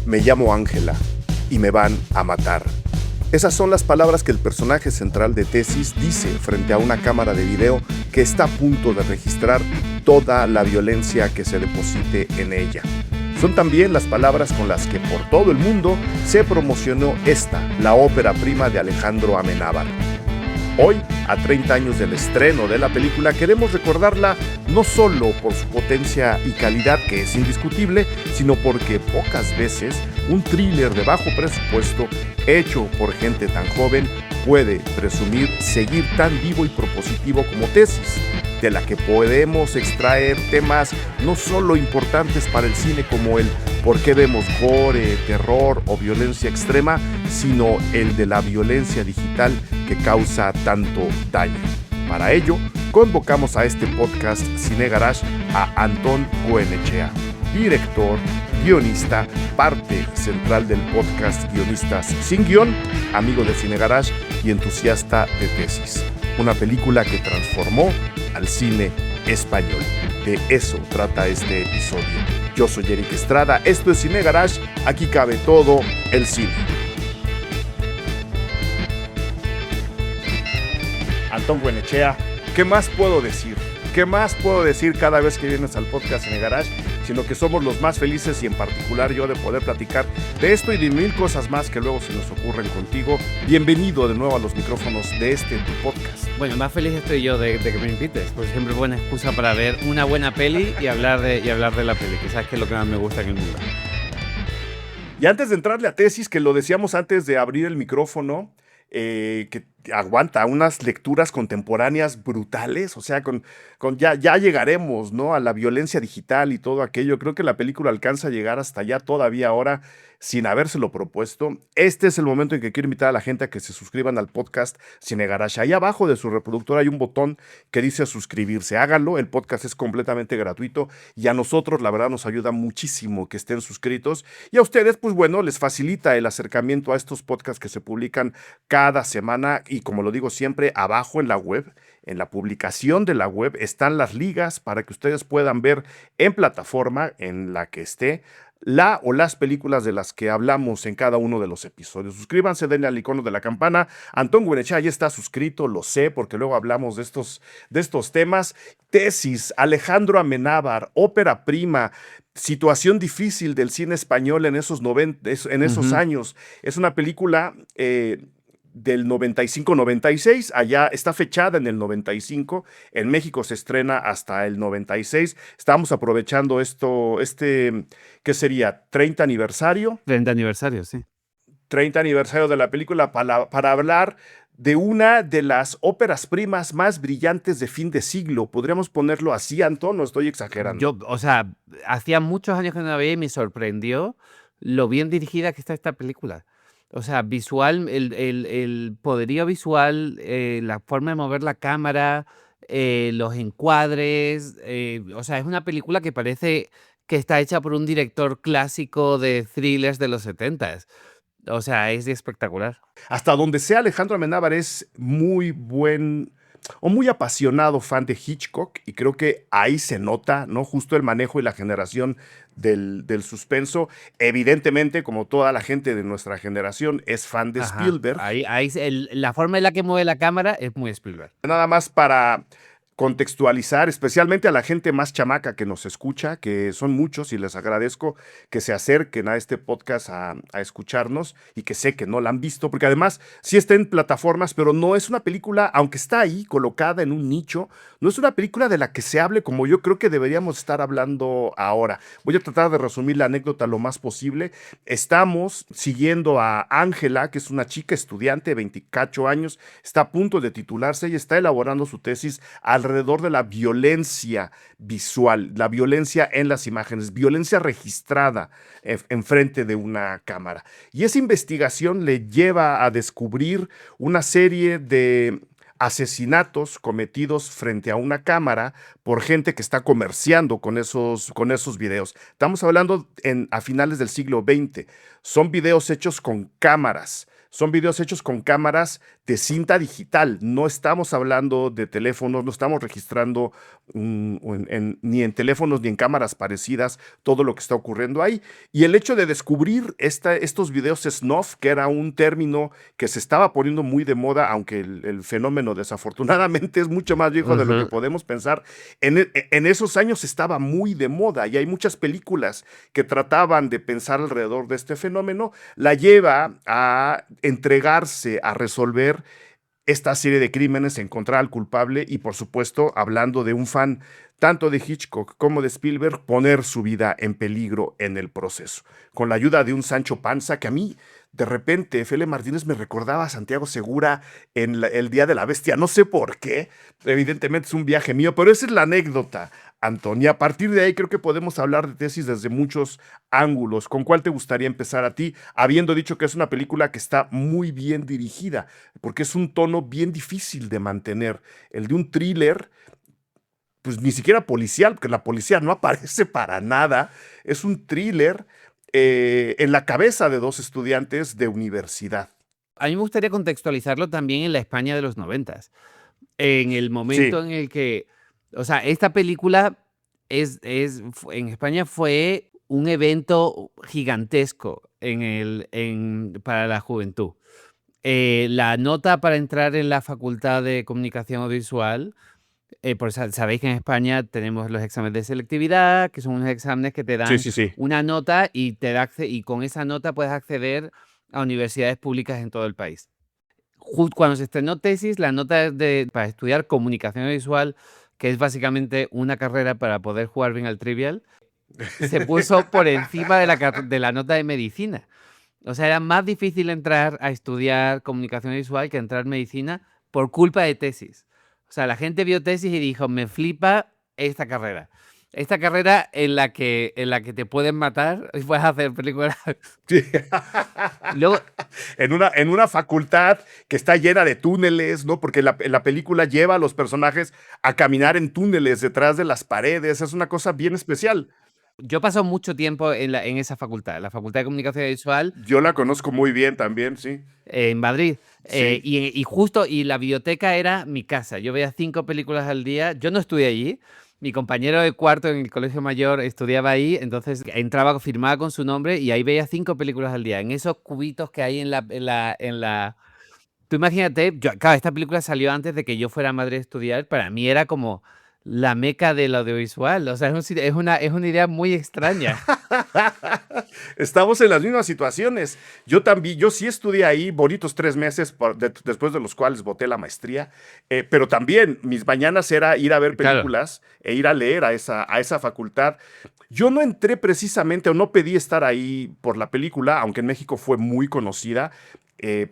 Me llamo Ángela y me van a matar. Esas son las palabras que el personaje central de Tesis dice frente a una cámara de video que está a punto de registrar toda la violencia que se deposite en ella. Son también las palabras con las que por todo el mundo se promocionó la ópera prima de Alejandro Amenábar. Hoy, a 30 años del estreno de la película, queremos recordarla no solo por su potencia y calidad, que es indiscutible, sino porque pocas veces un thriller de bajo presupuesto, hecho por gente tan joven, puede presumir seguir tan vivo y propositivo como Tesis, de la que podemos extraer temas no solo importantes para el cine como el por qué vemos gore, terror o violencia extrema, sino el de la violencia digital que causa tanto daño. Para ello, convocamos a este podcast Cine Garage a Antón Goenechea, director, guionista, parte central del podcast Guionistas Sin Guión, amigo de Cine Garage y entusiasta de Tesis, una película que transformó al cine español. De eso trata este episodio. Yo soy Eric Estrada, esto es Cine Garage, aquí cabe todo el cine. Antón Goenechea, ¿qué más puedo decir? ¿Qué más puedo decir cada vez que vienes al podcast Cine Garage? Sino que somos los más felices y en particular yo de poder platicar de esto y de mil cosas más que luego se nos ocurren contigo. Bienvenido de nuevo a los micrófonos de tu podcast. Bueno, más feliz estoy yo de que me invites, porque siempre es buena excusa para ver una buena peli y hablar de la peli, que sabes que es lo que más me gusta en el mundo. Y antes de entrarle a Tesis, que lo decíamos antes de abrir el micrófono, que aguanta unas lecturas contemporáneas brutales, o sea, ya llegaremos, ¿no?, a la violencia digital y todo aquello. Creo que la película alcanza a llegar hasta allá todavía ahora sin habérselo propuesto. Este es el momento en que quiero invitar a la gente a que se suscriban al podcast Cine Garage. Ahí abajo de su reproductor hay un botón que dice suscribirse. Háganlo, el podcast es completamente gratuito y a nosotros, la verdad, nos ayuda muchísimo que estén suscritos. Y a ustedes, pues bueno, les facilita el acercamiento a estos podcasts que se publican cada semana. Y como lo digo siempre, abajo en la web, en la publicación de la web, están las ligas para que ustedes puedan ver en plataforma en la que esté la o las películas de las que hablamos en cada uno de los episodios. Suscríbanse, denle al icono de la campana. Antón Goenechea ya está suscrito, lo sé, porque luego hablamos de estos temas. Tesis, Alejandro Amenábar, ópera prima, situación difícil del cine español en esos años. Es una película del 95-96, allá está fechada en el 95, en México se estrena hasta el 96. Estamos aprovechando ¿qué sería? 30 aniversario. 30 aniversario, sí. 30 aniversario de la película para hablar de una de las óperas primas más brillantes de fin de siglo. ¿Podríamos ponerlo así, Antón? ¿No estoy exagerando? Hacía muchos años que no la veía y me sorprendió lo bien dirigida que está esta película. O sea, visual, el poderío visual, la forma de mover la cámara, los encuadres. O sea, es una película que parece que está hecha por un director clásico de thrillers de los 70s. O sea, es espectacular. Hasta donde sea, Alejandro Amenábar es muy apasionado fan de Hitchcock, y creo que ahí se nota, ¿no?, justo el manejo y la generación del suspenso. Evidentemente, como toda la gente de nuestra generación, es fan de Spielberg. La forma en la que mueve la cámara es muy Spielberg. Nada más para contextualizar, especialmente a la gente más chamaca que nos escucha, que son muchos y les agradezco que se acerquen a este podcast a escucharnos y que sé que no la han visto, porque además sí está en plataformas, pero no es una película, aunque está ahí colocada en un nicho, no es una película de la que se hable como yo creo que deberíamos estar hablando ahora. Voy a tratar de resumir la anécdota lo más posible. Estamos siguiendo a Ángela, que es una chica estudiante de 28 años, está a punto de titularse y está elaborando su tesis alrededor de la violencia visual, la violencia en las imágenes, violencia registrada enfrente de una cámara. Y esa investigación le lleva a descubrir una serie de asesinatos cometidos frente a una cámara por gente que está comerciando con esos videos. Estamos hablando a finales del siglo XX. Son videos hechos con cámaras Son videos hechos con cámaras de cinta digital. No estamos hablando de teléfonos, no estamos registrando ni en teléfonos ni en cámaras parecidas todo lo que está ocurriendo ahí. Y el hecho de descubrir estos videos snuff, que era un término que se estaba poniendo muy de moda, aunque el fenómeno desafortunadamente es mucho más viejo de lo que Ujú. podemos pensar, en esos años estaba muy de moda y hay muchas películas que trataban de pensar alrededor de este fenómeno, la lleva a entregarse a resolver esta serie de crímenes, encontrar al culpable y, por supuesto, hablando de un fan tanto de Hitchcock como de Spielberg, poner su vida en peligro en el proceso. Con la ayuda de un Sancho Panza que a mí, de repente, Fele Martínez me recordaba a Santiago Segura en El Día de la Bestia. No sé por qué, evidentemente es un viaje mío, pero esa es la anécdota, Antonia. A partir de ahí creo que podemos hablar de tesis desde muchos ángulos. ¿Con cuál te gustaría empezar a ti, habiendo dicho que es una película que está muy bien dirigida? Porque es un tono bien difícil de mantener. El de un thriller, pues ni siquiera policial, porque la policía no aparece para nada. Es un thriller en la cabeza de dos estudiantes de universidad. A mí me gustaría contextualizarlo también en la España de los 90, en el momento Sí, en el que, o sea, esta película en España fue un evento gigantesco para la juventud. La nota para entrar en la Facultad de Comunicación Audiovisual, sabéis que en España tenemos los exámenes de selectividad, que son unos exámenes que te sí, dan sí, sí. una nota y y con esa nota puedes acceder a universidades públicas en todo el país. Cuando se estrenó Tesis, la nota para estudiar comunicación visual, que es básicamente una carrera para poder jugar bien al Trivial, se puso por encima de la nota de medicina. O sea, era más difícil entrar a estudiar comunicación visual que entrar en medicina por culpa de Tesis. O sea, la gente vio Tesis y dijo, me flipa esta carrera. Esta carrera en la que te pueden matar y puedes hacer películas. Sí. Luego, En una facultad que está llena de túneles, ¿no? Porque la película lleva a los personajes a caminar en túneles detrás de las paredes. Es una cosa bien especial. yo he pasado mucho tiempo en esa facultad, la Facultad de Comunicación Visual, Yo la conozco muy bien también, sí. en Madrid. Sí. Y la biblioteca era mi casa. Yo veía 5 películas al día. Yo no estudié allí. Mi compañero de cuarto en el colegio mayor estudiaba ahí, entonces entraba, firmaba con su nombre y ahí veía 5 películas al día. En esos cubitos que hay en la. Tú imagínate, claro, esta película salió antes de que yo fuera a Madrid a estudiar. Para mí era como la meca del audiovisual. O sea, es una idea muy extraña. Estamos en las mismas situaciones. Yo también, yo sí estudié ahí bonitos 3 meses después de los cuales voté la maestría, pero también mis mañanas era ir a ver Claro. películas e ir a leer a esa facultad. Yo no entré precisamente o no pedí estar ahí por la película, aunque en México fue muy conocida.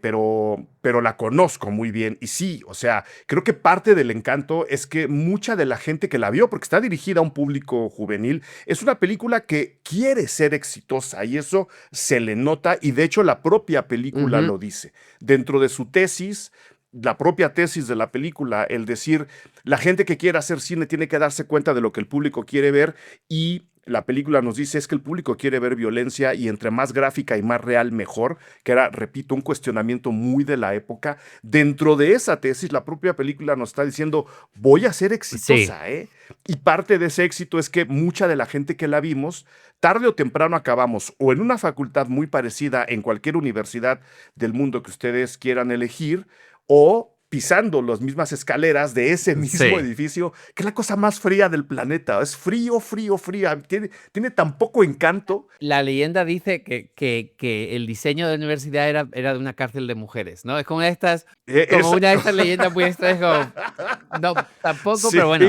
Pero la conozco muy bien. Y sí, o sea, creo que parte del encanto es que mucha de la gente que la vio, porque está dirigida a un público juvenil, es una película que quiere ser exitosa y eso se le nota y de hecho la propia película Ujú. lo dice. Dentro de su tesis, la propia tesis de la película, el decir, la gente que quiere hacer cine tiene que darse cuenta de lo que el público quiere ver y la película nos dice es que el público quiere ver violencia y entre más gráfica y más real mejor, que era, repito, un cuestionamiento muy de la época. Dentro de esa tesis, la propia película nos está diciendo, voy a ser Sí. exitosa, ¿eh? Y parte de ese éxito es que mucha de la gente que la vimos, tarde o temprano acabamos o en una facultad muy parecida en cualquier universidad del mundo que ustedes quieran elegir, o pisando las mismas escaleras de ese mismo Sí. edificio, que es la cosa más fría del planeta. Es frío, frío, fría. Tiene tan poco encanto. La leyenda dice que el diseño de la universidad era de una cárcel de mujeres, ¿no? Es como como una de estas leyendas muy extrañas, como, no, tampoco, pero Sí. bueno.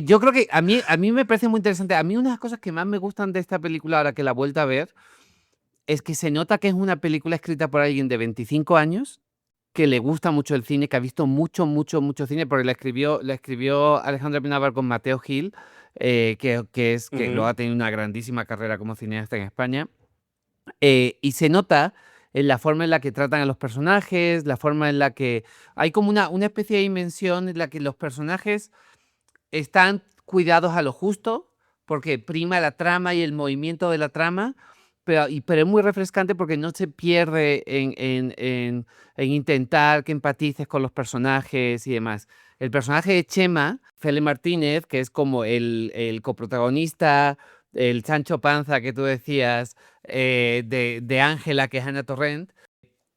Yo creo que a mí me parece muy interesante. A mí una de las cosas que más me gustan de esta película, ahora que la he vuelto a ver, es que se nota que es una película escrita por alguien de 25 años, que le gusta mucho el cine, que ha visto mucho, mucho, mucho cine, porque la escribió Alejandra Pinavar con Mateo Gil, que luego Ujú. ha tenido una grandísima carrera como cineasta en España. Y se nota en la forma en la que tratan a los personajes, la forma en la que hay como una especie de dimensión en la que los personajes están cuidados a lo justo, porque prima la trama y el movimiento de la trama, pero es muy refrescante porque no se pierde en intentar que empatices con los personajes y demás. El personaje de Chema, Fele Martínez, que es como el coprotagonista, el Sancho Panza que tú decías, de Ángela, que es Ana Torrent,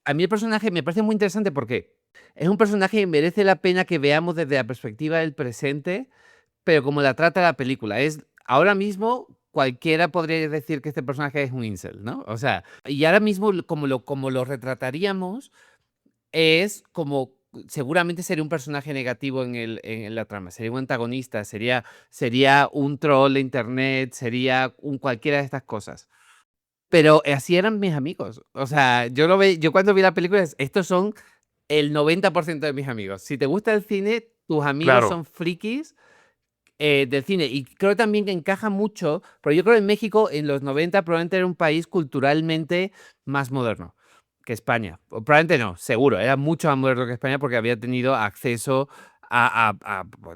a mí el personaje me parece muy interesante porque es un personaje que merece la pena que veamos desde la perspectiva del presente, pero como la trata la película. Ahora mismo cualquiera podría decir que este personaje es un incel, ¿no? O sea, y ahora mismo como lo retrataríamos es como seguramente sería un personaje negativo en la trama, sería un antagonista, sería un troll de internet, sería cualquiera de estas cosas. Pero así eran mis amigos. O sea, yo cuando vi la película, estos son el 90% de mis amigos. Si te gusta el cine, tus amigos Claro. son frikis del cine. Y creo también que encaja mucho, pero yo creo que en México en los 90 probablemente era un país culturalmente más moderno que España. O probablemente no, seguro, era mucho más moderno que España porque había tenido acceso a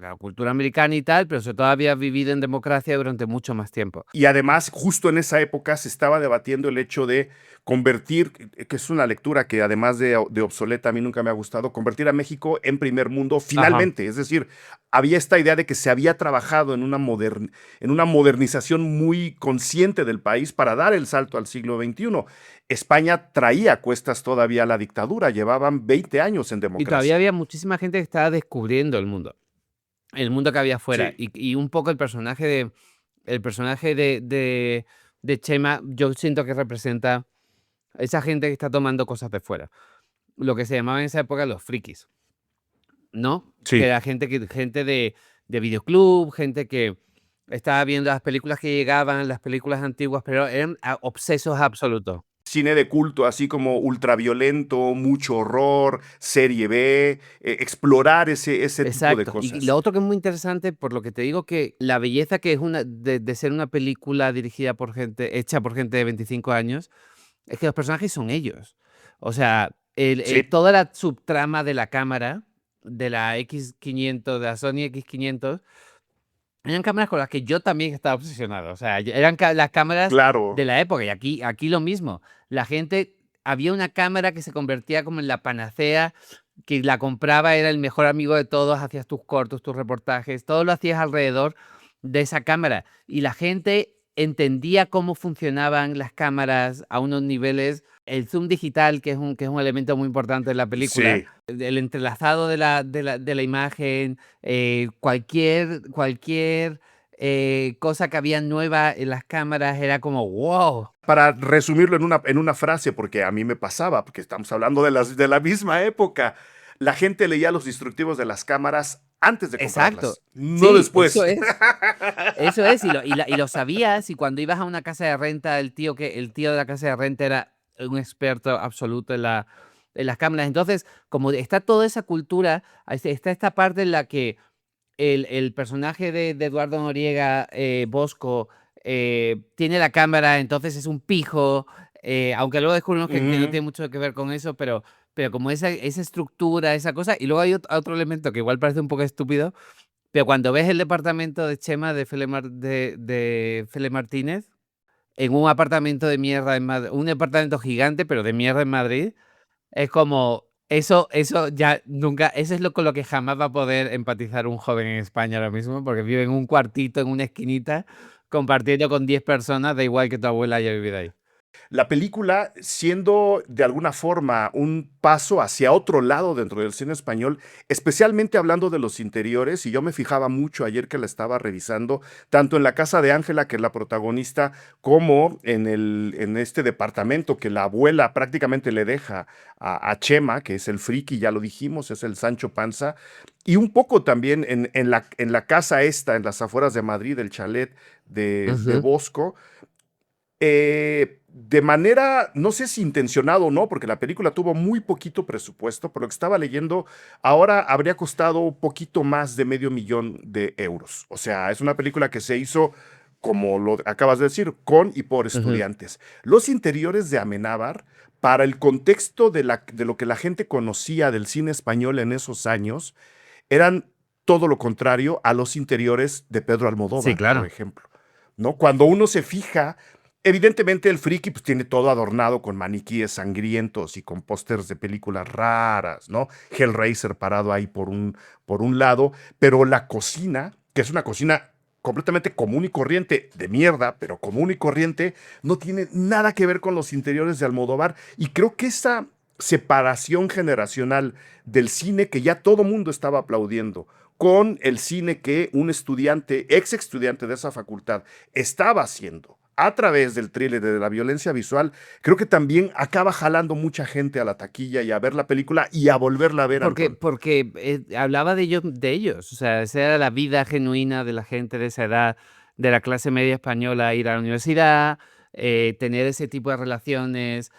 la cultura americana y tal, pero sobre todo había vivido en democracia durante mucho más tiempo. Y además, justo en esa época se estaba debatiendo el hecho de convertir, que es una lectura que además de obsoleta a mí nunca me ha gustado, convertir a México en primer mundo Ajá. finalmente. Es decir, había esta idea de que se había trabajado en una modernización muy consciente del país para dar el salto al siglo XXI. España traía a cuestas todavía la dictadura, llevaban 20 años en Y todavía democracia. había muchísima gente que estaba descubriendo el mundo que había afuera. Sí. Y un poco el personaje de Chema, yo siento que representa esa gente que está tomando cosas de fuera. Lo que se llamaba en esa época los frikis, ¿no? Que Sí. era gente de videoclub, gente que estaba viendo las películas que llegaban, las películas antiguas, pero eran obsesos absolutos. Cine de culto, así como ultraviolento, mucho horror, serie B, explorar ese tipo de Exacto. Y cosas. lo otro que es muy interesante, por lo que te digo que la belleza que es de ser una película dirigida por gente, hecha por gente de 25 años, es que los personajes son ellos. O sea, Sí, toda la subtrama de la cámara, de la X500, de la Sony X500, eran cámaras con las que yo también estaba obsesionado. O sea, eran las cámaras de claro. la época. Y aquí lo mismo. La gente, había una cámara que se convertía como en la panacea, que la compraba, era el mejor amigo de todos, hacías tus cortos, tus reportajes, todo lo hacías alrededor de esa cámara. Y la gente entendía cómo funcionaban las cámaras a unos niveles. El zoom digital, que es un elemento muy importante en la película, Sí. el entrelazado de la imagen, cualquier cosa que había nueva en las cámaras era como, wow. Para resumirlo en una frase, porque a mí me pasaba, porque estamos hablando de la misma época, la gente leía los instructivos de las cámaras antes de Exacto. comprarlas, no Sí, eso después. es. Eso es, y lo sabías, y cuando ibas a una casa de renta, el tío de la casa de renta era un experto absoluto en las cámaras. Entonces, como está toda esa cultura, está esta parte en la que el personaje de Eduardo Noriega, Bosco, tiene la cámara, entonces es un pijo, aunque luego descubrimos que no Ujú. tiene mucho que ver con eso, pero como esa estructura, esa cosa, y luego hay otro elemento que igual parece un poco estúpido, pero cuando ves el departamento de Chema de Fele Martínez, en un apartamento de mierda en Madrid, un departamento gigante, pero de mierda en Madrid, es como, eso ya nunca, eso es con lo que jamás va a poder empatizar un joven en España ahora mismo, porque vive en un cuartito, en una esquinita, compartiendo con 10 personas, da igual que tu abuela haya vivido ahí. La película, siendo de alguna forma un paso hacia otro lado dentro del cine español, especialmente hablando de los interiores, y yo me fijaba mucho ayer que la estaba revisando, tanto en la casa de Ángela, que es la protagonista, como en este departamento que la abuela prácticamente le deja a Chema, que es el friki, ya lo dijimos, es el Sancho Panza, y un poco también en la casa esta, en las afueras de Madrid, el chalet de Ujú. Bosco, de manera, no sé si intencionado o no, porque la película tuvo muy poquito presupuesto, por lo que estaba leyendo, ahora habría costado un poquito más de $500,000. O sea, es una película que se hizo, como lo acabas de decir, con y por Ujú. estudiantes. Los interiores de Amenábar, para el contexto de lo que la gente conocía del cine español en esos años, eran todo lo contrario a los interiores de Pedro Sí, Almodóvar, por claro. ejemplo. ¿No? Cuando uno se fija Evidentemente el friki pues tiene todo adornado con maniquíes sangrientos y con pósters de películas raras, ¿no? Hellraiser parado ahí por un lado, pero la cocina, que es una cocina completamente común y corriente, de mierda, pero común y corriente, no tiene nada que ver con los interiores de Almodóvar. Y creo que esa separación generacional del cine que ya todo mundo estaba aplaudiendo, con el cine que un estudiante, ex estudiante de esa facultad, estaba haciendo a través del thriller de la violencia visual, creo que también acaba jalando mucha gente a la taquilla y a ver la película y a volverla a ver, Porque, Antón. porque hablaba de ellos, o sea, esa era la vida genuina de la gente de esa edad, de la clase media española, ir a la universidad, tener ese tipo de relaciones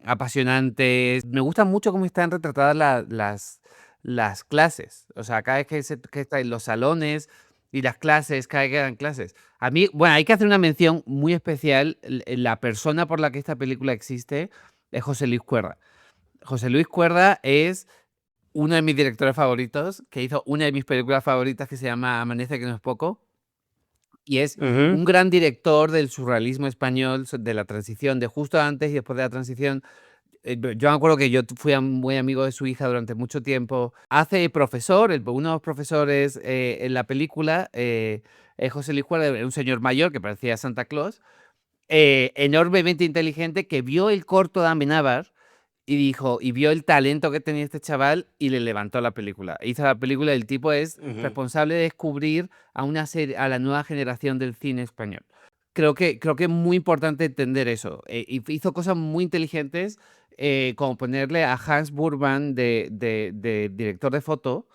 apasionantes. Me gusta mucho cómo están retratadas las clases, o sea, cada vez que está en los salones y las clases, cada vez que dan clases. A mí, bueno, hay que hacer una mención muy especial, la persona por la que esta película existe es José Luis Cuerda. José Luis Cuerda es uno de mis directores favoritos, que hizo una de mis películas favoritas que se llama Amanece que no es poco, y es Ujú. un gran director del surrealismo español, de la transición, de justo antes y después de la transición. Yo me acuerdo que yo fui muy amigo de su hija durante mucho tiempo. Hace profesor, uno de los profesores en la película, es José Luis Cuerda, un señor mayor que parecía Santa Claus, enormemente inteligente, que vio el corto de Amenábar y dijo, y vio el talento que tenía este chaval y le levantó la película. Hizo la película y el tipo es Ujú. responsable de descubrir a a la nueva generación del cine español. Creo que es muy importante entender eso. Y hizo cosas muy inteligentes, como ponerle a Hans Burman de director de foto.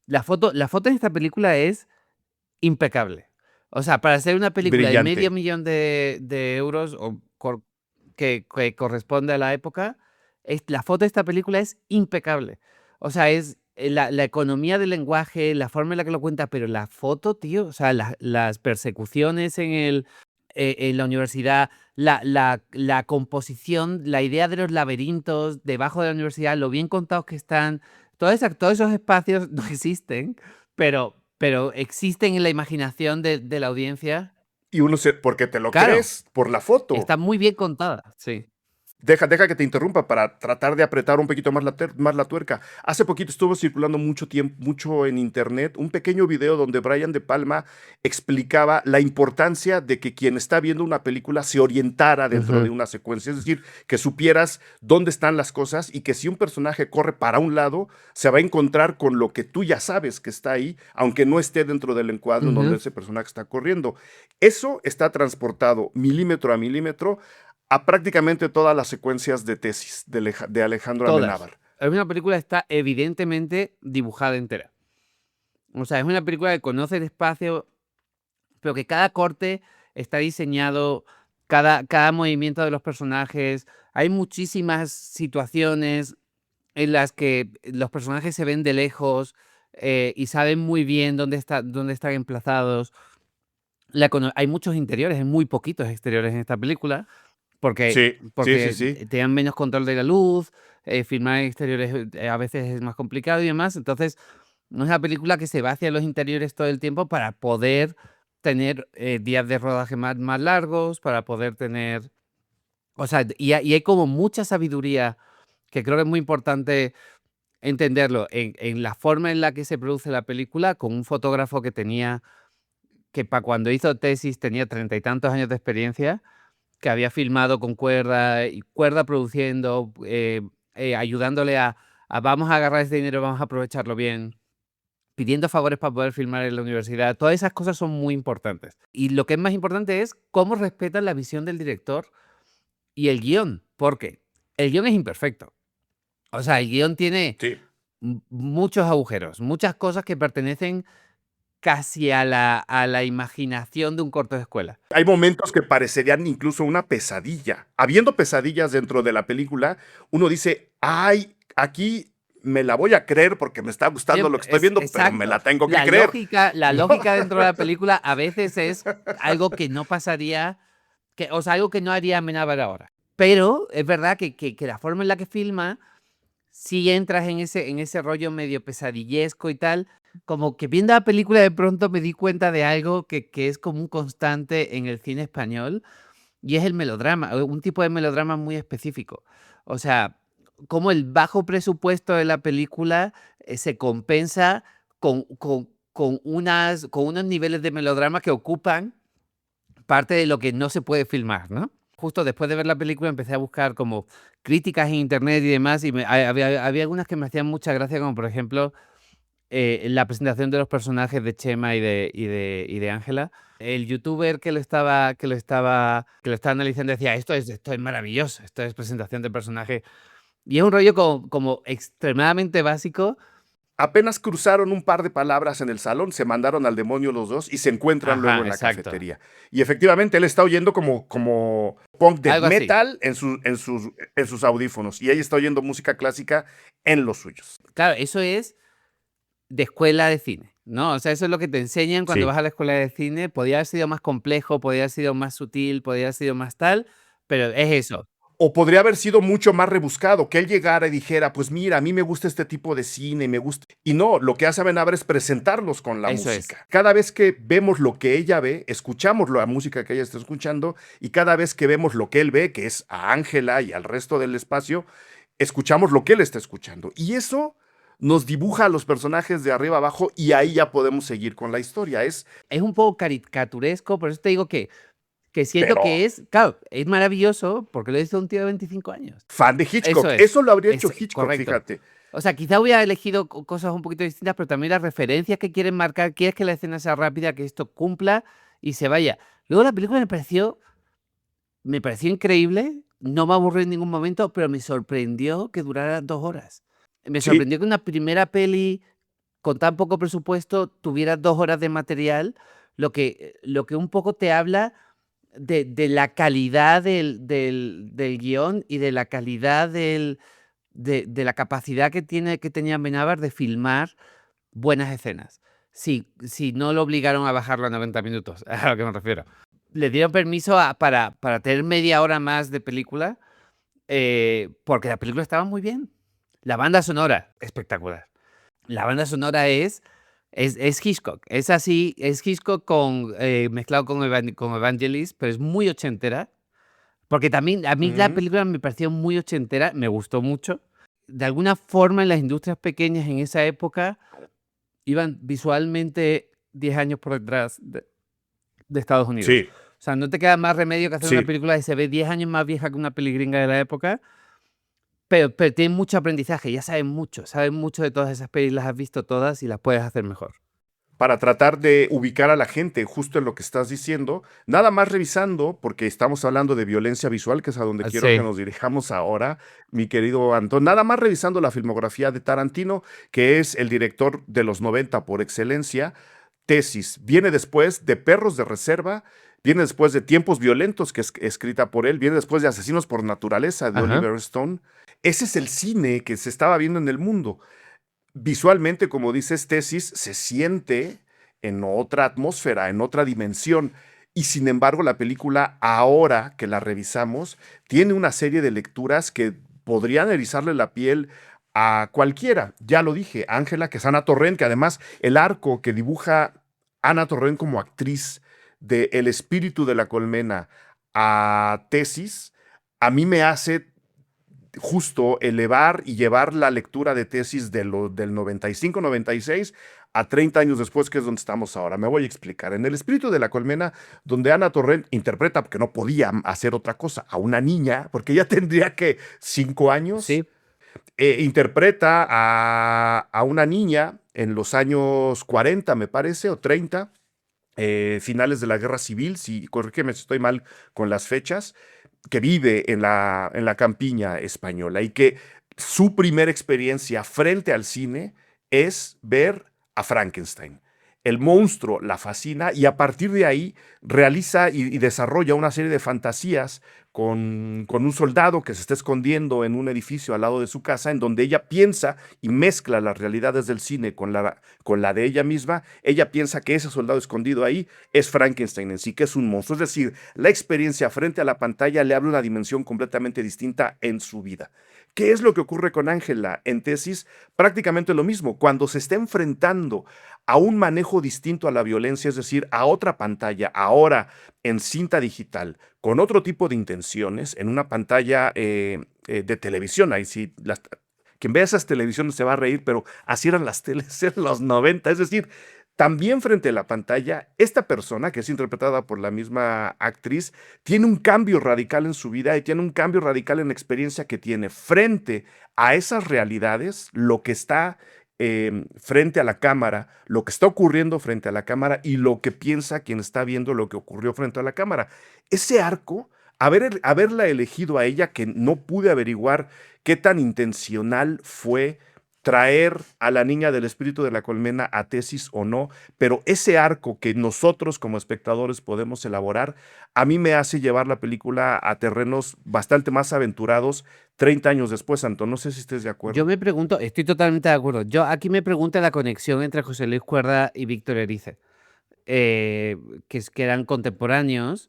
La foto en esta película es impecable. O sea, para hacer una película de Brillante. medio millón de euros que corresponde a la época, la foto de esta película es impecable. O sea, es la economía del lenguaje, la forma en la que lo cuenta, pero la foto, tío, o sea, las persecuciones en la universidad, la composición, la idea de los laberintos debajo de la universidad, lo bien contados que están, todos esos espacios no existen, pero existen en la imaginación de la audiencia. Y uno se, porque te lo Claro, crees por la foto. está muy bien contada, sí. Deja que te interrumpa para tratar de apretar un poquito más más la tuerca. Hace poquito estuvo circulando mucho tiempo, mucho en internet, un pequeño video donde Brian De Palma explicaba la importancia de que quien está viendo una película se orientara dentro de Ujú, una secuencia, es decir, que supieras dónde están las cosas y que si un personaje corre para un lado, se va a encontrar con lo que tú ya sabes que está ahí, aunque no esté dentro del encuadro en donde ujú. ese personaje está corriendo. Eso está transportado milímetro a milímetro a prácticamente todas las secuencias de tesis de Alejandro Todas. Amenábar. Es una película que está evidentemente dibujada entera. O sea, es una película que conoce el espacio, pero que cada corte está diseñado, cada movimiento de los personajes. Hay muchísimas situaciones en las que los personajes se ven de lejos, y saben muy bien dónde están emplazados. Hay muchos interiores, hay muy poquitos exteriores en esta película, porque, Sí, sí, sí, porque sí. te menos control de la luz, filmar en exteriores a veces es más complicado y demás. Entonces, no es una película que se va hacia los interiores todo el tiempo para poder tener días de rodaje más largos, para poder tener. O sea, y hay como mucha sabiduría que creo que es muy importante entenderlo en la forma en la que se produce la película, con un fotógrafo que para cuando hizo tesis tenía 30 y tantos años de experiencia, que había filmado con Cuerda y Cuerda produciendo, ayudándole a vamos a agarrar este dinero, vamos a aprovecharlo bien, pidiendo favores para poder filmar en la universidad. Todas esas cosas son muy importantes. Y lo que es más importante es cómo respetan la visión del director y el guión, porque el guión es imperfecto. O sea, el guión tiene Sí. muchos agujeros, muchas cosas que pertenecen casi a la imaginación de un corto de escuela. Hay momentos que parecerían incluso una pesadilla. Habiendo pesadillas dentro de la película, uno dice, ay, aquí me la voy a creer porque me está gustando lo que estoy Es viendo, pero me exacto. la tengo que La creer. lógica la ¿No? lógica dentro de la película a veces es algo que no pasaría, o sea, algo que no haría Amenábar ahora. Pero es verdad que la forma en la que filma, sí entras en ese rollo medio pesadillesco y tal. Como que viendo la película de pronto me di cuenta de algo que es como un constante en el cine español, y es el melodrama, un tipo de melodrama muy específico. O sea, cómo el bajo presupuesto de la película, se compensa con unos niveles de melodrama que ocupan parte de lo que no se puede filmar, ¿no? Justo después de ver la película empecé a buscar como críticas en internet y demás, y había algunas que me hacían mucha gracia, como por ejemplo, la presentación de los personajes de Chema y de Ángela. El youtuber que lo estaba analizando decía: esto es maravilloso, esto es presentación de personaje. Y es un rollo como extremadamente básico. Apenas cruzaron un par de palabras en el salón, se mandaron al demonio los dos y se encuentran luego Ajá, en la exacto. cafetería. Y efectivamente él está oyendo como punk death Algo así. metal en sus audífonos y ella está oyendo música clásica en los suyos. Claro, eso es de escuela de cine, ¿no? O sea, eso es lo que te enseñan cuando Sí. vas a la escuela de cine. Podía haber sido más complejo, podía haber sido más sutil, podía haber sido más tal, pero es eso. O podría haber sido mucho más rebuscado, que él llegara y dijera, pues mira, a mí me gusta este tipo de cine, me gusta. Y no, lo que hace Amenábar es presentarlos con la Eso es. música. Cada vez que vemos lo que ella ve, escuchamos la música que ella está escuchando, y cada vez que vemos lo que él ve, que es a Ángela y al resto del espacio, escuchamos lo que él está escuchando. Y eso nos dibuja a los personajes de arriba abajo y ahí ya podemos seguir con la historia. Es un poco caricaturesco, por eso te digo que siento Pero que claro, es maravilloso porque lo hizo un tío de 25 años. fan de Eso Hitchcock. es, Eso lo habría hecho es Hitchcock, correcto. fíjate. O sea, quizá hubiera elegido cosas un poquito distintas, pero también las referencias que quieren marcar, quieres que la escena sea rápida, que esto cumpla y se vaya. Luego la película me pareció increíble, no me aburrió en ningún momento, pero me sorprendió que durara 2 horas. Me Sí, sorprendió que una primera peli con tan poco presupuesto tuviera 2 horas de material, lo que un poco te habla de la calidad del guión y de la calidad de la capacidad que tenía Amenábar de filmar buenas escenas. Si no lo obligaron a bajarlo a 90 minutos, a lo que me refiero. Le dieron permiso para tener media hora más de película, porque la película estaba muy bien. La banda sonora, espectacular. La banda sonora es Hitchcock. Es así, es Hitchcock mezclado con Evangelis, pero es muy ochentera. Porque también a mí la ujú, película me pareció muy ochentera, me gustó mucho. De alguna forma, en las industrias pequeñas en esa época iban visualmente 10 años por detrás de Estados Unidos. sí. O sea, no te queda más remedio que hacer una Sí, película que se ve 10 años más vieja que una peli gringa de la época, pero tiene mucho aprendizaje, ya saben mucho de todas esas pelis, las has visto todas y las puedes hacer mejor. para tratar de ubicar a la gente justo en lo que estás diciendo, nada más revisando, porque estamos hablando de violencia visual, que es a donde quiero que Sí. nos dirijamos ahora, mi querido Antón, nada más revisando la filmografía de Tarantino, que es el director de los 90 por excelencia. Tesis viene después de Perros de Reserva, viene después de Tiempos Violentos, que es escrita por él, viene después de Asesinos por Naturaleza de Ajá. Oliver Stone. Ese es el cine que se estaba viendo en el mundo. Visualmente, como dices, Tesis se siente en otra atmósfera, en otra dimensión. Y sin embargo, la película, ahora que la revisamos, tiene una serie de lecturas que podrían erizarle la piel a cualquiera. Ya lo dije, Ángela, que es Ana Torrent, que además el arco que dibuja Ana Torrent como actriz de El espíritu de la colmena a Tesis, a mí me hace justo elevar y llevar la lectura de Tesis del 95-96 a 30 años después, que es donde estamos ahora. Me voy a explicar. En El espíritu de la colmena, donde Ana Torrent interpreta, porque no podía hacer otra cosa, a una niña, porque ella tendría que 5 años, Sí. interpreta a una niña en los años 40, me parece, o 30, finales de la Guerra Civil, si corrígeme si estoy mal con las fechas, que vive en la campiña española y que su primera experiencia frente al cine es ver a Frankenstein. El monstruo la fascina y a partir de ahí realiza y desarrolla una serie de fantasías con un soldado que se está escondiendo en un edificio al lado de su casa, en donde ella piensa y mezcla las realidades del cine con la de ella misma. Ella piensa que ese soldado escondido ahí es Frankenstein en sí, que es un monstruo. Es decir, la experiencia frente a la pantalla le abre una dimensión completamente distinta en su vida. ¿Qué es lo que ocurre con Ángela en Tesis? Prácticamente lo mismo. Cuando se está enfrentando a un manejo distinto a la violencia, es decir, a otra pantalla, ahora en cinta digital, con otro tipo de intenciones, en una pantalla de televisión. Ahí sí, quien vea esas televisiones se va a reír, pero así eran las teles en los 90. Es decir, también frente a la pantalla, esta persona, que es interpretada por la misma actriz, tiene un cambio radical en su vida y tiene un cambio radical en la experiencia que tiene frente a esas realidades, lo que está frente a la cámara, lo que está ocurriendo frente a la cámara y lo que piensa quien está viendo lo que ocurrió frente a la cámara. Ese arco, haberla elegido a ella, que no pude averiguar qué tan intencional fue traer a la niña del espíritu de la colmena a Tesis o no, pero ese arco que nosotros como espectadores podemos elaborar, a mí me hace llevar la película a terrenos bastante más aventurados 30 años después, Anton. No sé si estés de Yo acuerdo. me pregunto, estoy totalmente de acuerdo. Yo aquí me pregunto la conexión entre José Luis Cuerda y Víctor Erice, eh, que eran contemporáneos,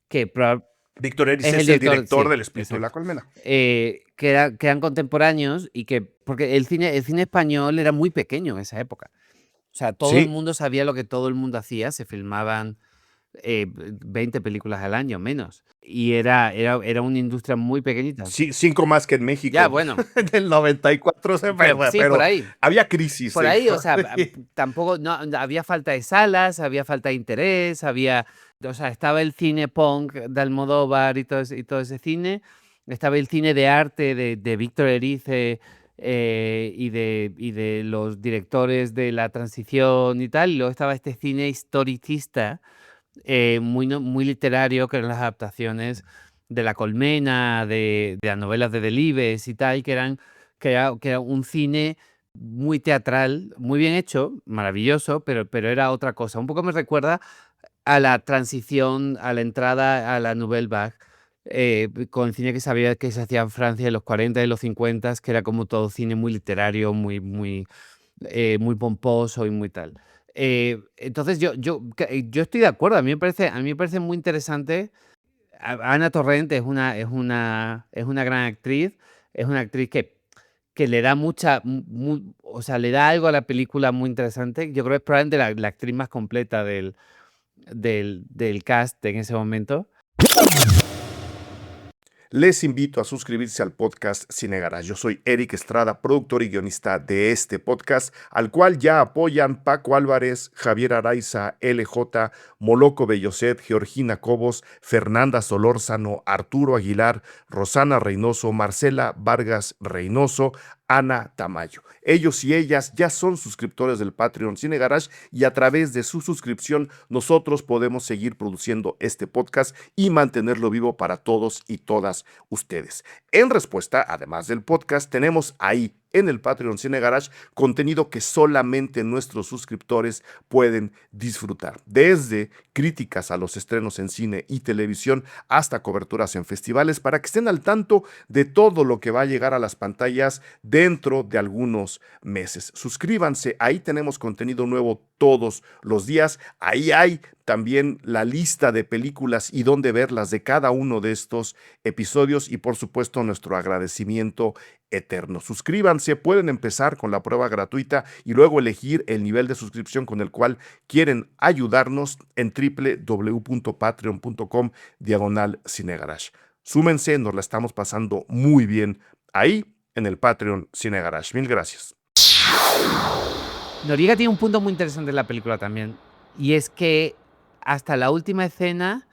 que Víctor Erice es el es el director, director sí, del espíritu de la exacto. colmena. Que eran contemporáneos y que, porque el cine español era muy pequeño en esa época. O sea, todo el Sí, mundo sabía lo que todo el mundo hacía, se filmaban 20 películas al año, menos. Y era una industria muy pequeñita. sí, 5 más que en Ya, México. bueno, En el 94, sí, pero había crisis. por ahí, o sea, Sí. tampoco, no, había falta de salas, había falta de interés, o sea, estaba el cine punk de Almodóvar y todo ese cine, estaba el cine de arte de Víctor Erice y de los directores de la transición y tal, y luego estaba este cine historicista muy, muy literario, que eran las adaptaciones de La Colmena, de las novelas de Delibes y tal, que era un cine muy teatral, muy bien hecho, maravilloso, pero era otra cosa. Un poco me recuerda a la transición, a la entrada a la Nouvelle Vague, con el cine que sabía que se hacía en Francia en los 40 y los 50, que era como todo cine muy literario, muy pomposo y muy tal. Entonces yo estoy de acuerdo, a mí me parece muy interesante. Ana Torrent es una gran actriz, es una actriz que le da o sea, le da algo a la película muy interesante. Yo creo que es probablemente la actriz más completa del cast en ese momento. Les invito a suscribirse al podcast Cine Garage. Yo soy Eric Estrada, productor y guionista de este podcast, al cual ya apoyan Paco Álvarez, Javier Araiza, LJ, Moloco Belloset, Georgina Cobos, Fernanda Solórzano, Arturo Aguilar, Rosana Reynoso, Marcela Vargas Reynoso, Ana Tamayo. Ellos y ellas ya son suscriptores del Patreon Cine Garage y a través de su suscripción nosotros podemos seguir produciendo este podcast y mantenerlo vivo para todos y todas ustedes. En respuesta, además del podcast, tenemos ahí en el Patreon Cine Garage contenido que solamente nuestros suscriptores pueden disfrutar. Desde críticas a los estrenos en cine y televisión hasta coberturas en festivales para que estén al tanto de todo lo que va a llegar a las pantallas dentro de algunos meses. Suscríbanse, ahí tenemos contenido nuevo todos los días. Ahí hay también la lista de películas y dónde verlas de cada uno de estos episodios y por supuesto nuestro agradecimiento eterno. Suscríbanse, pueden empezar con la prueba gratuita y luego elegir el nivel de suscripción con el cual quieren ayudarnos en www.patreon.com/cinegarage. Súmense, nos la estamos pasando muy bien ahí en el Patreon Cine Garage. Mil gracias. Noriega tiene un punto muy interesante en la película también, y es que hasta la última escena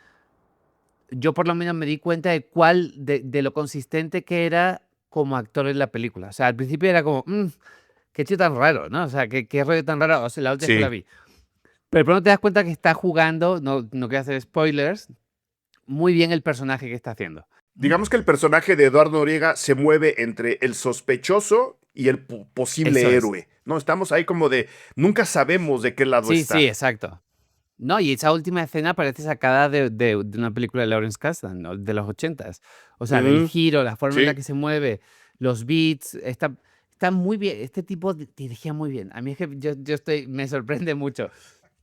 yo por lo menos me di cuenta de lo consistente que era como actor en la película. O sea, al principio era como, qué tío tan raro, ¿no? O sea, qué rollo tan raro. O sea, la última vez que la Sí. vi. Pero pronto te das cuenta que está jugando, no quiero hacer spoilers, muy bien el personaje que está haciendo. Digamos que el personaje de Eduardo Noriega se mueve entre el sospechoso y el Eso posible es. héroe. No, estamos ahí como de nunca sabemos de qué lado Sí, sí, está. exacto. No, y esa última escena parece sacada de una película de Lawrence Kasdan, ¿no? De los 80s. O sea, el Ujú, giro, la forma en la sí. que se mueve, los beats, está muy bien. Este tipo dirigía muy bien. A mí es que me sorprende mucho.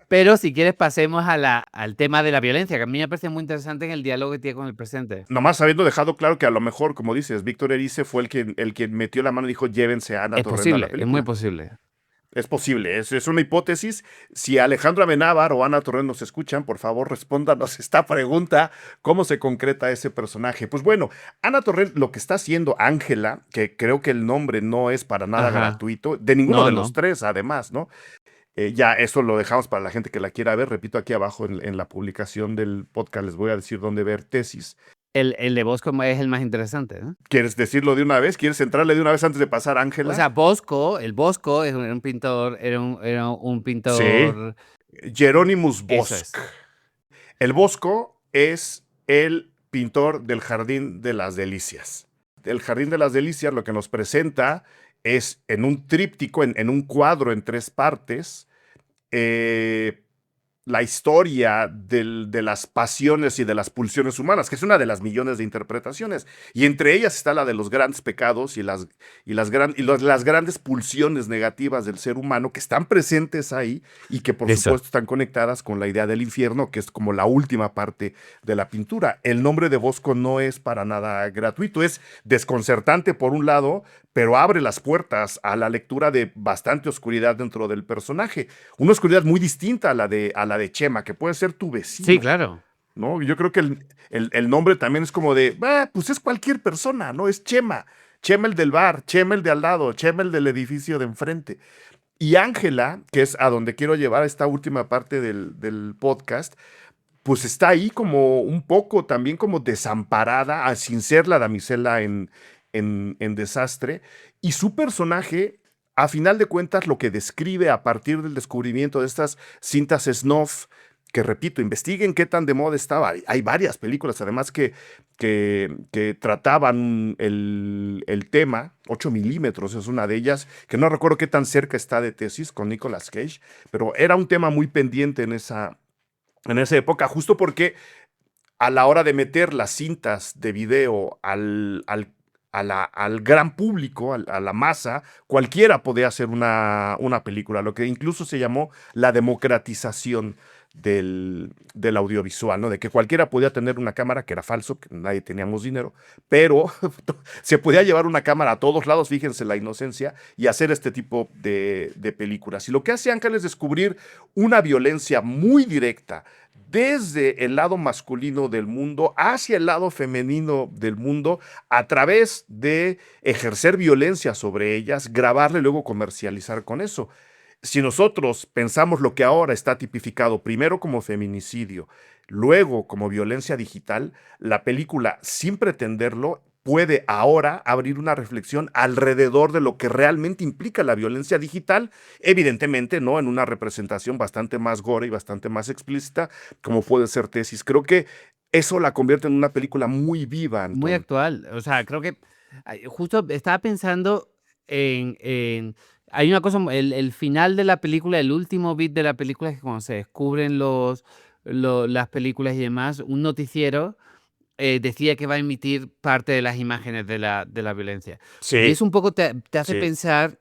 Pero si quieres pasemos al tema de la violencia, que a mí me parece muy interesante en el diálogo que tiene con el presente. Nomás habiendo dejado claro que a lo mejor, como dices, Víctor Erice fue el que metió la mano y dijo llévense a Ana Torrent a la Es muy película. posible. Es posible, es una hipótesis. Si Alejandro Amenábar o Ana Torrent nos escuchan, por favor, respóndanos esta pregunta: ¿cómo se concreta ese personaje? Pues bueno, Ana Torrent lo que está haciendo Ángela, que creo que el nombre no es para nada Ajá. gratuito, de ninguno No, de los no. tres, además, ¿no? Ya eso lo dejamos para la gente que la quiera ver. Repito, aquí abajo en la publicación del podcast les voy a decir dónde ver Tesis. El de Bosco es el más interesante, ¿no? ¿Quieres decirlo de una vez? ¿Quieres entrarle de una vez antes de pasar a O Ángela? sea, Bosco, el Bosco era un pintor, era un Sí, pintor, Jeronimus eso Bosch. es. El Bosco es el pintor del Jardín de las Delicias. El Jardín de las Delicias lo que nos presenta es en un tríptico, en un cuadro en 3 partes, eh, la historia de las pasiones y de las pulsiones humanas, que es una de las millones de interpretaciones. Y entre ellas está la de los grandes pecados las grandes pulsiones negativas del ser humano que están presentes ahí y que por Eso. supuesto están conectadas con la idea del infierno, que es como la última parte de la pintura. El nombre de Bosco no es para nada gratuito, es desconcertante por un lado, pero abre las puertas a la lectura de bastante oscuridad dentro del personaje. Una oscuridad muy distinta a la de Chema, que puede ser tu Sí, vecino, claro. ¿no? Yo creo que el nombre también es como de, pues es cualquier persona, ¿no? Es Chema. Chema el del bar, Chema el de al lado, Chema el del edificio de enfrente. Y Ángela, que es a donde quiero llevar esta última parte del podcast, pues está ahí como un poco también como desamparada, sin ser la damisela en desastre. Y su personaje, a final de cuentas, lo que describe a partir del descubrimiento de estas cintas snuff, que repito, investiguen qué tan de moda estaba. Hay varias películas además que trataban el tema. 8 milímetros es una de ellas, que no recuerdo qué tan cerca está de Tesis con Nicolas Cage, pero era un tema muy pendiente en esa época, justo porque a la hora de meter las cintas de video al gran público, a la masa, cualquiera podía hacer una película, lo que incluso se llamó la democratización del audiovisual, ¿no? De que cualquiera podía tener una cámara, que era falso, que nadie teníamos dinero, pero se podía llevar una cámara a todos lados, fíjense la inocencia, y hacer este tipo de películas. Y lo que hace Ángel es descubrir una violencia muy directa desde el lado masculino del mundo hacia el lado femenino del mundo, a través de ejercer violencia sobre ellas, grabarla y luego comercializar con eso. Si nosotros pensamos lo que ahora está tipificado primero como feminicidio, luego como violencia digital, la película, sin pretenderlo, puede ahora abrir una reflexión alrededor de lo que realmente implica la violencia digital, evidentemente, ¿no? En una representación bastante más gore y bastante más explícita, como puede ser Tesis. Creo que eso la convierte en una película muy viva, Muy Anton. actual. O sea, creo que justo estaba pensando hay una cosa, el final de la película, el último bit de la película es que cuando se descubren las películas y demás, un noticiero decide que va a emitir parte de las imágenes de la violencia. Y Sí, eso un poco te hace sí. pensar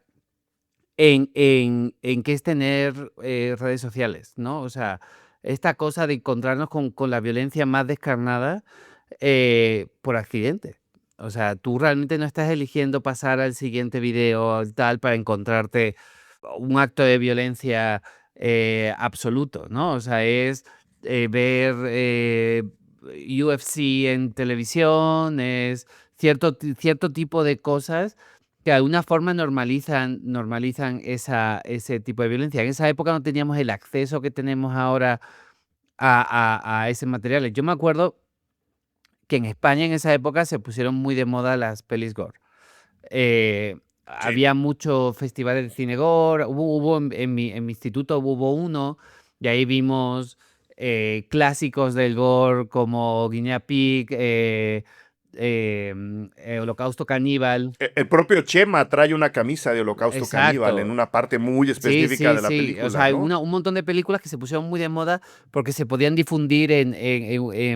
en qué es tener redes sociales, ¿no? O sea, esta cosa de encontrarnos con la violencia más descarnada por accidente. O sea, tú realmente no estás eligiendo pasar al siguiente video tal para encontrarte un acto de violencia absoluto, ¿no? O sea, es ver UFC en televisión, es cierto tipo de cosas que de alguna forma normalizan ese tipo de violencia. En esa época no teníamos el acceso que tenemos ahora a ese material. Yo me acuerdo que en España en esa época se pusieron muy de moda las pelis gore. Sí. Había muchos festivales de cine gore, hubo en mi instituto hubo uno, y ahí vimos clásicos del gore como Guinea Pig, Holocausto Caníbal. El propio Chema trae una camisa de Holocausto Caníbal en Exacto. una parte muy Sí, específica sí, de la sí. O sea, película, hay ¿no? un montón de películas que se pusieron muy de moda porque se podían difundir en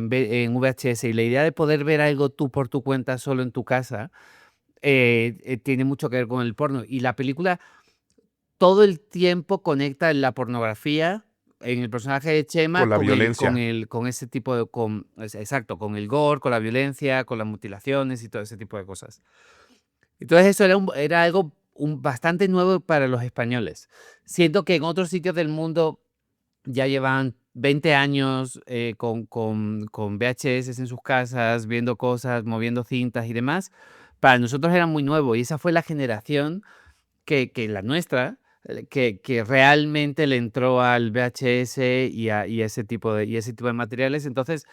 VHS. Y la idea de poder ver algo tú por tu cuenta solo en tu casa tiene mucho que ver con el porno. Y la película todo el tiempo conecta la pornografía en el personaje de Chema Con la con violencia. con ese tipo de, exacto, con el gore, con la violencia, con las mutilaciones y todo ese tipo de cosas. Entonces eso era algo bastante nuevo para los españoles. Siento que en otros sitios del mundo ya llevan 20 años con VHS en sus casas, viendo cosas, moviendo cintas y demás. Para nosotros era muy nuevo y esa fue la generación que la nuestra, que realmente le entró al VHS y ese tipo de materiales. Entonces,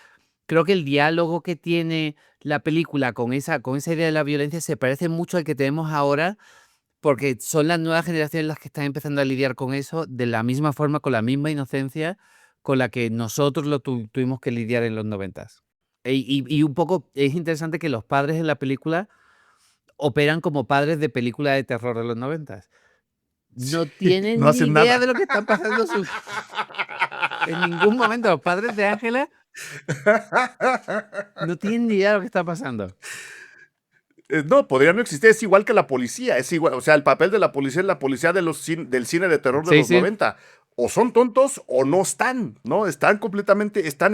creo que el diálogo que tiene la película con esa idea de la violencia se parece mucho al que tenemos ahora, porque son las nuevas generaciones las que están empezando a lidiar con eso de la misma forma, con la misma inocencia con la que nosotros lo tuvimos que lidiar en los noventas. Y un poco es interesante que los padres en la película operan como padres de película de terror de los noventas. No tienen No ni hacen idea nada. de lo que están pasando en ningún momento los padres de Ángela no tienen ni idea de lo que está pasando. No, podría no existir. Es igual que la policía. Es igual. O sea, el papel de la policía es la policía del cine de terror de Sí, los sí. 90. O son tontos o no están, ¿no? Están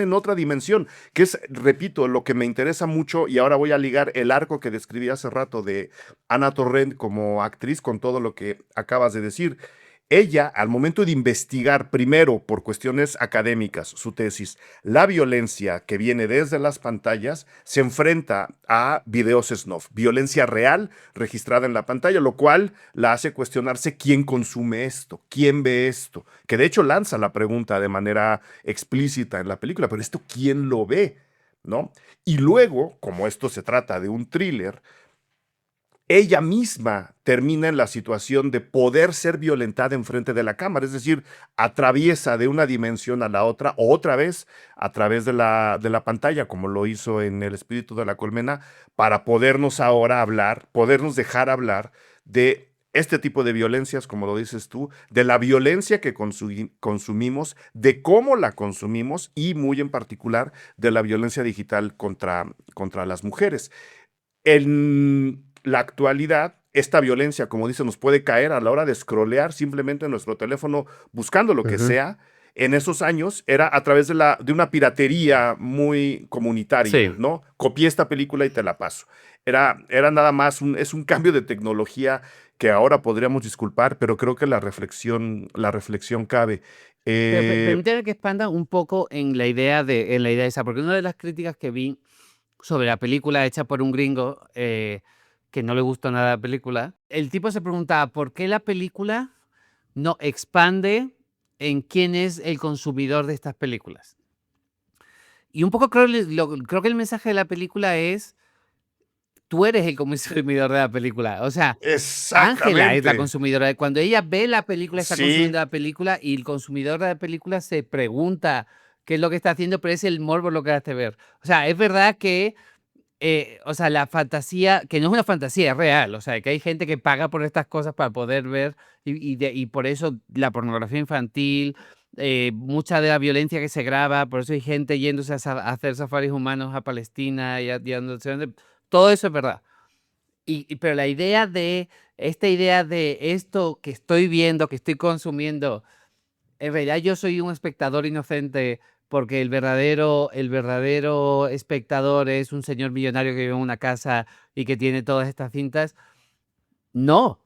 en otra dimensión. Que es, repito, lo que me interesa mucho. Y ahora voy a ligar el arco que describí hace rato de Ana Torrent como actriz con todo lo que acabas de decir. Ella, al momento de investigar, primero por cuestiones académicas, su tesis, la violencia que viene desde las pantallas, se enfrenta a videos snuff, violencia real registrada en la pantalla, lo cual la hace cuestionarse quién consume esto, quién ve esto, que de hecho lanza la pregunta de manera explícita en la película, pero esto quién lo ve, ¿no? Y luego, como esto se trata de un thriller, ella misma termina en la situación de poder ser violentada enfrente de la cámara, es decir, atraviesa de una dimensión a la otra, o otra vez a través de la pantalla, como lo hizo en El espíritu de la colmena, para podernos ahora hablar, podernos dejar hablar de este tipo de violencias, como lo dices tú, de la violencia que consumimos, de cómo la consumimos y muy en particular de la violencia digital contra las mujeres. En la actualidad, esta violencia, como dice, nos puede caer a la hora de scrollear simplemente en nuestro teléfono buscando lo que Ujú. sea. En esos años era a través de una piratería muy comunitaria, Sí. ¿no? Copié esta película y te la paso. Era nada más es un cambio de tecnología que ahora podríamos disculpar, pero creo que la reflexión cabe. Eh, Permíteme que expanda un poco en la idea esa, porque una de las críticas que vi sobre la película hecha por un gringo, que no le gustó nada la película, el tipo se preguntaba por qué la película no expande en quién es el consumidor de estas películas. Y un poco creo que el mensaje de la película es, tú eres el consumidor de la película. O sea, Ángela es la exactamente. consumidora. Cuando ella ve la película, está consumiendo Sí, la película y el consumidor de la película se pregunta qué es lo que está haciendo, pero es el morbo lo que hace ver. O sea, es verdad que o sea, la fantasía, que no es una fantasía, es real. O sea, que hay gente que paga por estas cosas para poder ver y por eso la pornografía infantil, mucha de la violencia que se graba, por eso hay gente yéndose a hacer safaris humanos a Palestina y a no sé dónde. Todo eso es verdad. Pero esta idea de esto que estoy viendo, que estoy consumiendo, en realidad yo soy un espectador inocente porque el verdadero espectador es un señor millonario que vive en una casa y que tiene todas estas cintas. No,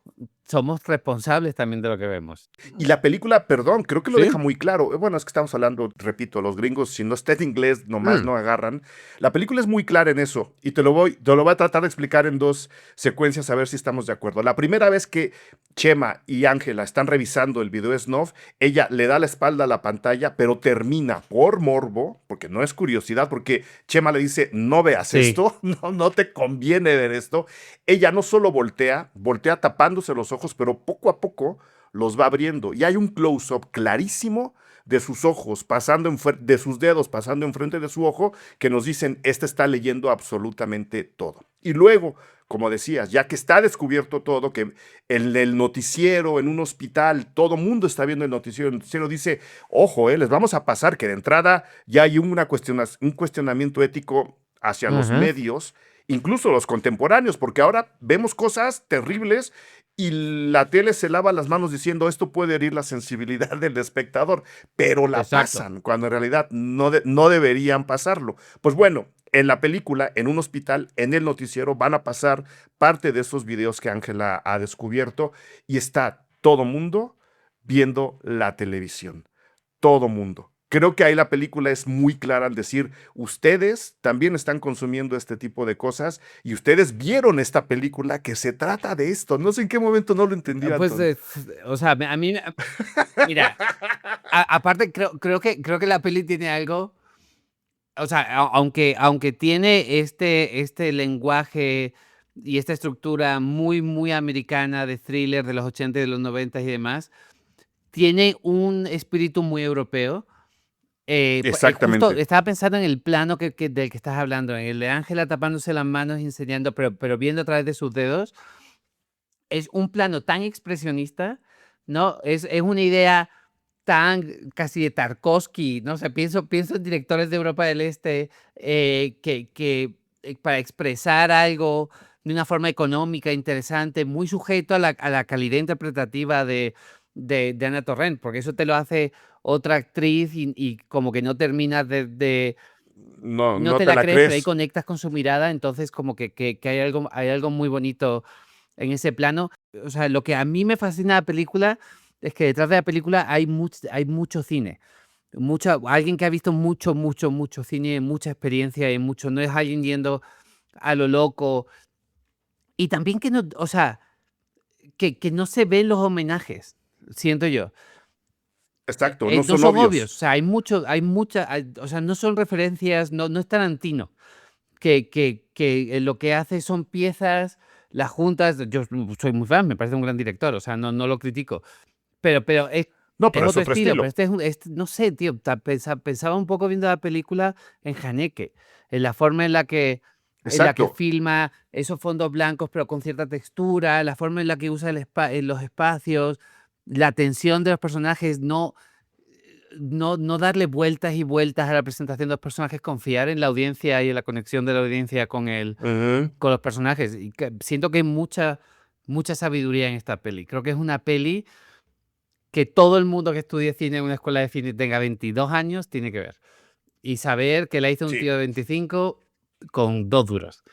somos responsables también de lo que vemos. y la película, perdón, creo que lo deja ¿Sí? muy claro. Bueno, es que estamos hablando, repito, los gringos, si no está en inglés, nomás Mm, no agarran. La película es muy clara en eso, y te lo voy a tratar de explicar en dos secuencias a ver si estamos de acuerdo. La primera vez que Chema y Ángela están revisando el video snuff, ella le da la espalda a la pantalla, pero termina por morbo, porque no es curiosidad, porque Chema le dice, no veas sí, esto, no te conviene ver esto. Ella no solo voltea tapándose los ojos, pero poco a poco los va abriendo y hay un close-up clarísimo de sus ojos de sus dedos pasando enfrente de su ojo que nos dicen, este está leyendo absolutamente todo. Y luego, como decías, ya que está descubierto todo, que en el noticiero, en un hospital, todo mundo está viendo el noticiero dice, ojo, les vamos a pasar que de entrada ya hay un cuestionamiento ético hacia los ujú, medios, incluso los contemporáneos, porque ahora vemos cosas terribles y la tele se lava las manos diciendo esto puede herir la sensibilidad del espectador, pero la exacto. pasan cuando en realidad no deberían pasarlo. Pues bueno, en la película, en un hospital, en el noticiero, van a pasar parte de esos videos que Ángela ha descubierto y está todo mundo viendo la televisión. Todo mundo. Creo que ahí la película es muy clara al decir, ustedes también están consumiendo este tipo de cosas y ustedes vieron esta película que se trata de esto. No sé en qué momento no lo entendí, Pues, Anton. o sea, a mí, mira, aparte creo que la peli tiene algo, o sea, aunque tiene este lenguaje y esta estructura muy, muy americana de thriller de los 80 y de los 90 y demás, tiene un espíritu muy europeo. Justo Exactamente. estaba pensando en el plano del que estás hablando, en el de Ángela tapándose las manos y enseñando, pero viendo a través de sus dedos. Es un plano tan expresionista, ¿no? Es una idea tan casi de Tarkovsky, ¿no? O sea, pienso en directores de Europa del Este que para expresar algo de una forma económica, interesante, muy sujeto a la calidad interpretativa de Ana Torrent, porque eso te lo hace otra actriz y como que no terminas No, no no te te la la crees, pero ahí crees. conectas con su mirada, entonces como que hay algo muy bonito en ese plano. O sea, lo que a mí me fascina de la película es que detrás de la película hay mucho cine. Alguien que ha visto mucho, mucho, mucho cine, mucha experiencia y mucho, no es alguien yendo a lo loco. Y también que no, o sea, que no se ven los homenajes, siento yo. Exacto, no No son son obvios, obvios. o sea, o sea, no son referencias, no es Tarantino. Lo que hace son piezas, las juntas. Yo soy muy fan, me parece un gran director, o sea, no lo critico, pero No, es pero es otro otro estilo, pero estilo. este no sé, tío, pensaba un poco viendo la película en Haneke, en la forma en la que Exacto. filma esos fondos blancos, pero con cierta textura, la forma en la que usa los espacios, la tensión de los personajes, no darle vueltas y vueltas a la presentación de los personajes, confiar en la audiencia y en la conexión de la audiencia Ujú. con los personajes. Y siento que hay mucha sabiduría en esta peli. Creo que es una peli que todo el mundo que estudie cine en una escuela de cine y tenga 22 años tiene que ver. Y saber que la hizo un Sí, tío de 25 con 2 duros.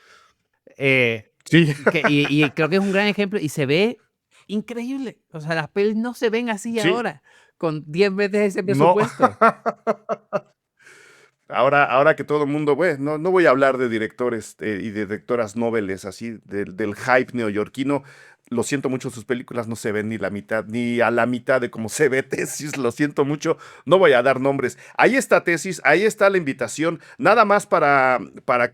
Eh, sí. y creo que es un gran ejemplo y se ve increíble. O sea, las pelis no se ven así Sí, ahora, con 10 veces ese no. presupuesto. Ahora que todo el mundo, bueno, no voy a hablar de directores y de directoras noveles así, del hype neoyorquino. Lo siento mucho, sus películas no se ven ni la mitad, ni a la mitad de cómo se ve Tesis, lo siento mucho. No voy a dar nombres. Ahí está Tesis, ahí está la invitación. Nada más para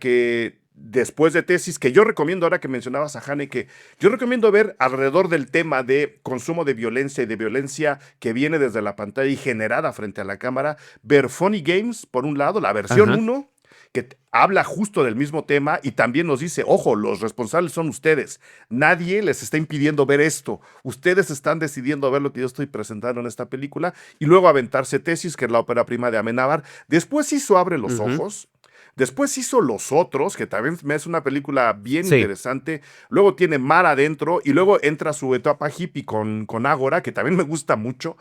que después de Tesis, que yo recomiendo, ahora que mencionabas a Haneke, yo recomiendo ver alrededor del tema de consumo de violencia y de violencia que viene desde la pantalla y generada frente a la cámara, ver Funny Games, por un lado, la versión Ajá. uno que habla justo del mismo tema y también nos dice, ojo, los responsables son ustedes. Nadie les está impidiendo ver esto. Ustedes están decidiendo ver lo que yo estoy presentando en esta película y luego aventarse Tesis, que es la ópera prima de Amenábar. Después hizo Abre los Ujú. ojos. Después hizo Los Otros, que también me es una película bien Sí. interesante. Luego tiene Mar Adentro y luego entra su etapa hippie con Ágora, que también me gusta mucho.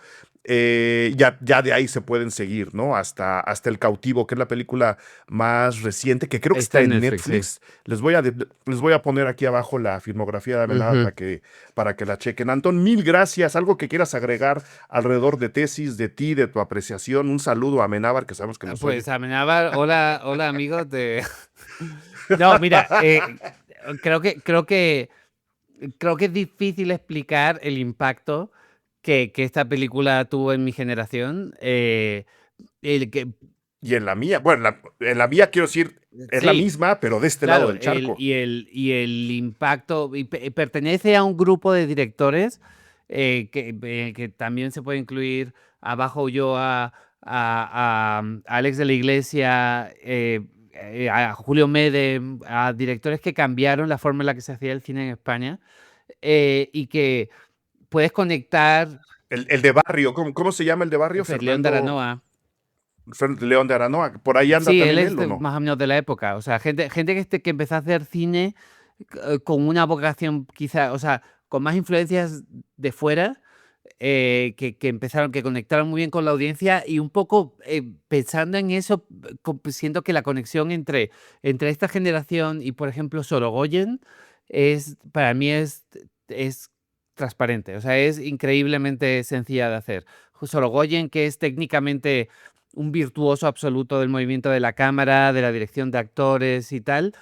Ya de ahí se pueden seguir, ¿no? Hasta El Cautivo, que es la película más reciente, que creo que Está está en en Netflix, sí. Netflix. Les voy a poner aquí abajo la filmografía de Amenábar Ujú. para que la chequen. Antón, mil gracias. ¿Algo que quieras agregar alrededor de Tesis, de ti, de tu apreciación? Un saludo a Amenábar, que sabemos que nos oye. Pues Amenábar, hola, hola amigos de. No, mira, creo que, creo que, creo que es difícil explicar el impacto que esta película tuvo en mi generación. El que, Y en la mía, bueno, en la mía quiero decir, es la sí, misma, pero de este lado claro, del charco. el impacto, pertenece a un grupo de directores que también se puede incluir abajo yo a Alex de la Iglesia, a Julio Mede, a directores que cambiaron la forma en la que se hacía el cine en España, y que puedes conectar. El de Barrio, ¿cómo se llama el de Barrio? León de Fernando Aranoa. León de Aranoa. ¿Por ahí anda Sí, él también es él o no? más o menos de la época. O sea, gente que empezó a hacer cine con una vocación quizá, o sea, con más influencias de fuera, que empezaron, que conectaron muy bien con la audiencia y un poco pensando en eso, siento que la conexión entre esta generación y, por ejemplo, Sorogoyen para mí es transparente, o sea, es increíblemente sencilla de hacer. Sorogoyen, que es técnicamente un virtuoso absoluto del movimiento de la cámara, de la dirección de actores y tal,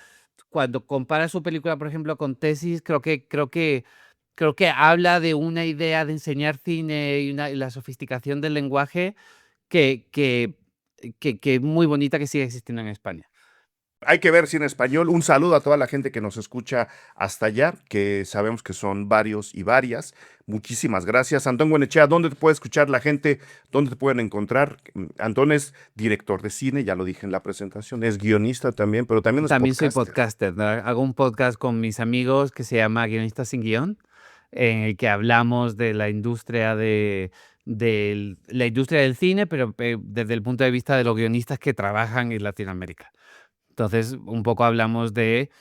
cuando compara su película, por ejemplo, con Tesis, creo que habla de una idea de enseñar cine y la sofisticación del lenguaje que es muy bonita, que sigue existiendo en España. Hay que ver cine español. Un saludo a toda la gente que nos escucha hasta allá, que sabemos que son varios y varias. Muchísimas gracias. Antón Goyenechea, ¿dónde te puede escuchar la gente? ¿Dónde te pueden encontrar? Antón es director de cine, ya lo dije en la presentación, es guionista también, pero también es También podcaster. soy podcaster, ¿no? Hago un podcast con mis amigos que se llama Guionistas sin Guión, en el que hablamos de la industria la industria del cine, pero desde el punto de vista de los guionistas que trabajan en Latinoamérica. Entonces, un poco hablamos de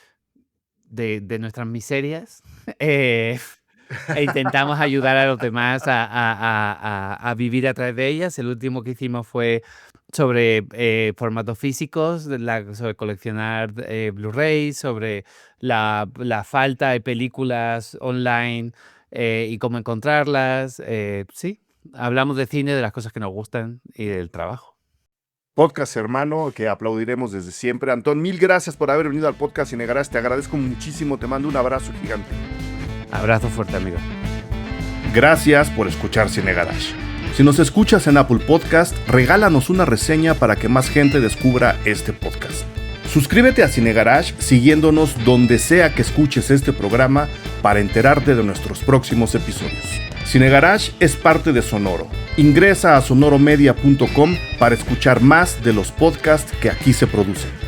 nuestras miserias e intentamos ayudar a los demás a vivir a través de ellas. El último que hicimos fue sobre formatos físicos, sobre coleccionar Blu-rays, sobre la falta de películas online y cómo encontrarlas. Sí, hablamos de cine, de las cosas que nos gustan y del trabajo. Podcast hermano, que aplaudiremos desde siempre. Antón, mil gracias por haber venido al podcast Cine Garage. Te agradezco muchísimo, te mando un abrazo gigante. Abrazo fuerte, amigo. Gracias por escuchar Cine Garage. Si nos escuchas en Apple Podcast, regálanos una reseña para que más gente descubra este podcast. Suscríbete a Cine Garage siguiéndonos donde sea que escuches este programa para enterarte de nuestros próximos episodios. Cine Garage es parte de Sonoro. Ingresa a sonoromedia.com para escuchar más de los podcasts que aquí se producen.